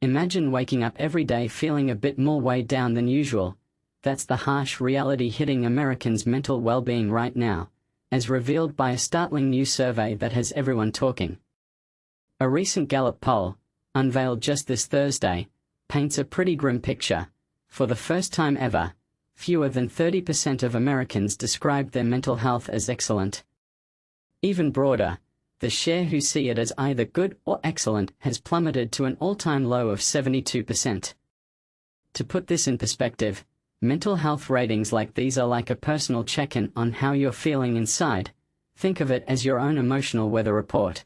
Imagine waking up every day feeling a bit more weighed down than usual. That's the harsh reality hitting Americans' mental well-being right now, as revealed by a startling new survey that has everyone talking. A recent Gallup poll, unveiled just this Thursday, paints a pretty grim picture. For the first time ever, fewer than 30% of Americans described their mental health as excellent. Even broader, the share who see it as either good or excellent has plummeted to an all-time low of 72%. To put this in perspective, mental health ratings like these are like a personal check-in on how you're feeling inside. Think of it as your own emotional weather report.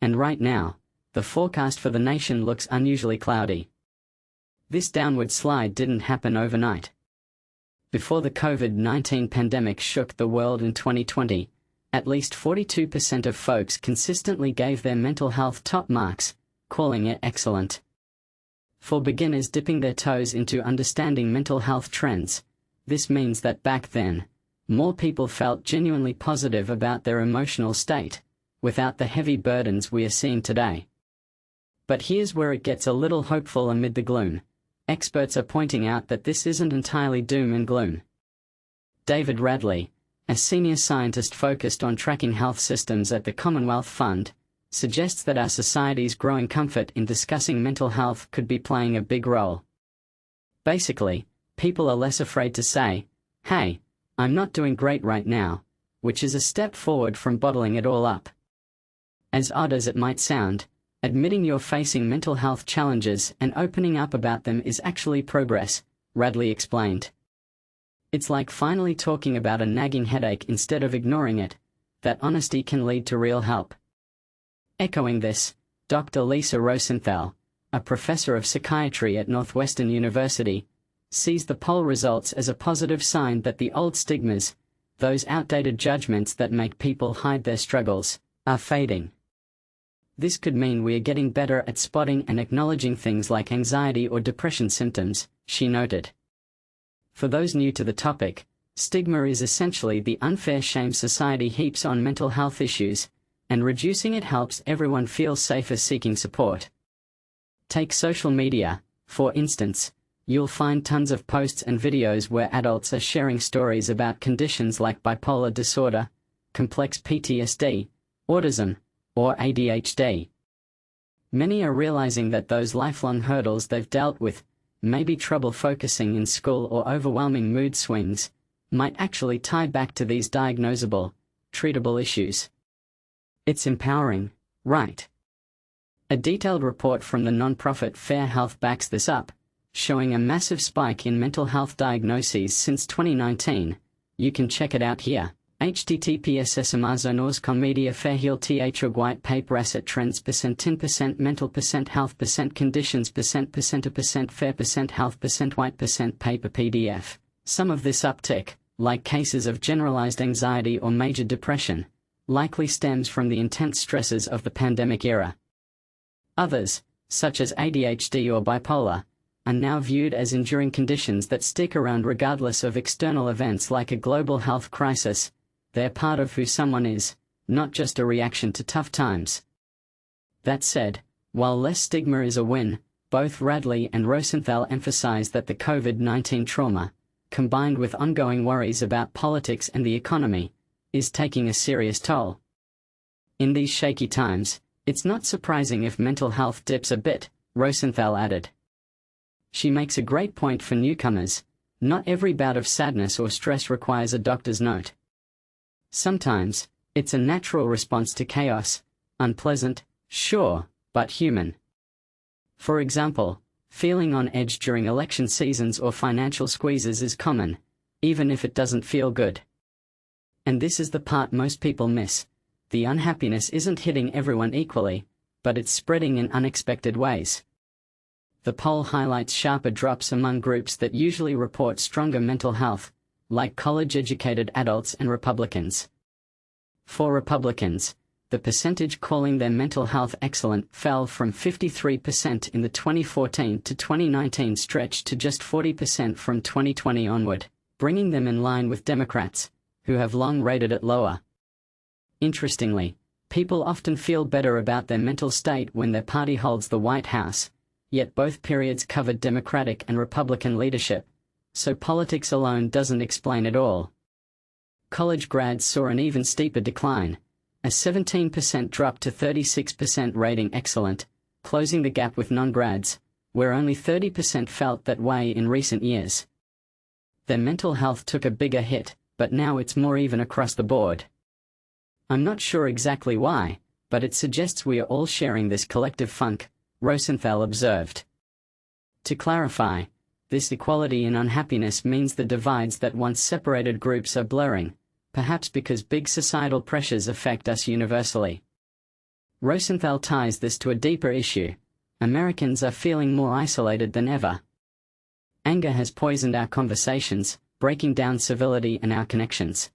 And right now, the forecast for the nation looks unusually cloudy. This downward slide didn't happen overnight. Before the COVID-19 pandemic shook the world in 2020, at least 42% of folks consistently gave their mental health top marks, calling it excellent. For beginners dipping their toes into understanding mental health trends, this means that back then, more people felt genuinely positive about their emotional state, without the heavy burdens we are seeing today. But here's where it gets a little hopeful amid the gloom. Experts are pointing out that this isn't entirely doom and gloom. David Radley, a senior scientist focused on tracking health systems at the Commonwealth Fund, suggests that our society's growing comfort in discussing mental health could be playing a big role. Basically, people are less afraid to say, "Hey, I'm not doing great right now," which is a step forward from bottling it all up. As odd as it might sound, admitting you're facing mental health challenges and opening up about them is actually progress, Radley explained. It's like finally talking about a nagging headache instead of ignoring it. That honesty can lead to real help. Echoing this, Dr. Lisa Rosenthal, a professor of psychiatry at Northwestern University, sees the poll results as a positive sign that the old stigmas, those outdated judgments that make people hide their struggles, are fading. This could mean we are getting better at spotting and acknowledging things like anxiety or depression symptoms, she noted. For those new to the topic, stigma is essentially the unfair shame society heaps on mental health issues, and reducing it helps everyone feel safer seeking support. Take social media, for instance. You'll find tons of posts and videos where adults are sharing stories about conditions like bipolar disorder, complex PTSD, autism, or ADHD. Many are realizing that those lifelong hurdles they've dealt with, maybe trouble focusing in school or overwhelming mood swings, might actually tie back to these diagnosable, treatable issues. It's empowering, right? A detailed report from the nonprofit Fair Health backs this up, showing a massive spike in mental health diagnoses since 2019. You can check it out here. https://Amazonors.com Media Fairhill Th White Paper Asset Trends %10% Mental %Health %Conditions %% Fair %Health %White Paper PDF. Some of this uptick, like cases of generalized anxiety or major depression, likely stems from the intense stresses of the pandemic era. Others, such as ADHD or bipolar, are now viewed as enduring conditions that stick around regardless of external events like a global health crisis. They're part of who someone is, not just a reaction to tough times. That said, while less stigma is a win, both Radley and Rosenthal emphasize that the COVID-19 trauma, combined with ongoing worries about politics and the economy, is taking a serious toll. In these shaky times, it's not surprising if mental health dips a bit, Rosenthal added. She makes a great point for newcomers. Not every bout of sadness or stress requires a doctor's note. Sometimes, it's a natural response to chaos, unpleasant, sure, but human. For example, feeling on edge during election seasons or financial squeezes is common, even if it doesn't feel good. And this is the part most people miss. The unhappiness isn't hitting everyone equally, but it's spreading in unexpected ways. The poll highlights sharper drops among groups that usually report stronger mental health, like college-educated adults and Republicans. For Republicans, the percentage calling their mental health excellent fell from 53% in the 2014 to 2019 stretch to just 40% from 2020 onward, bringing them in line with Democrats, who have long rated it lower. Interestingly, people often feel better about their mental state when their party holds the White House, yet both periods covered Democratic and Republican leadership, so politics alone doesn't explain it all. College grads saw an even steeper decline, a 17% drop to 36% rating excellent, closing the gap with non-grads, where only 30% felt that way in recent years. Their mental health took a bigger hit, but now it's more even across the board. I'm not sure exactly why, but it suggests we are all sharing this collective funk, Rosenthal observed. To clarify, this equality in unhappiness means the divides that once separated groups are blurring, perhaps because big societal pressures affect us universally. Rosenthal ties this to a deeper issue. Americans are feeling more isolated than ever. Anger has poisoned our conversations, breaking down civility and our connections.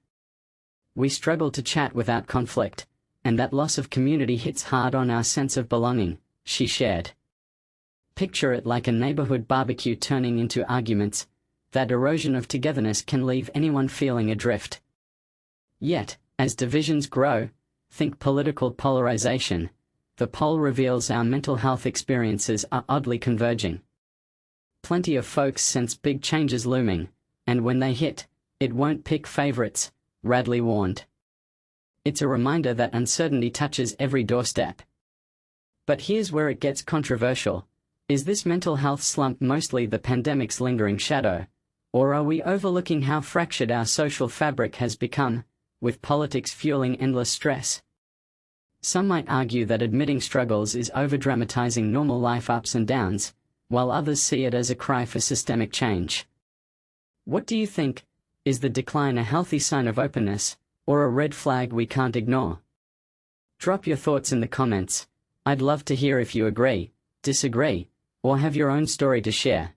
We struggle to chat without conflict, and that loss of community hits hard on our sense of belonging, she shared. Picture it like a neighborhood barbecue turning into arguments. That erosion of togetherness can leave anyone feeling adrift. Yet, as divisions grow, think political polarization, the poll reveals our mental health experiences are oddly converging. Plenty of folks sense big changes looming, and when they hit, it won't pick favorites, Radley warned. It's a reminder that uncertainty touches every doorstep. But here's where it gets controversial. Is this mental health slump mostly the pandemic's lingering shadow, or are we overlooking how fractured our social fabric has become, with politics fueling endless stress? Some might argue that admitting struggles is overdramatizing normal life ups and downs, while others see it as a cry for systemic change. What do you think? Is the decline a healthy sign of openness, or a red flag we can't ignore? Drop your thoughts in the comments. I'd love to hear if you agree, disagree, or have your own story to share.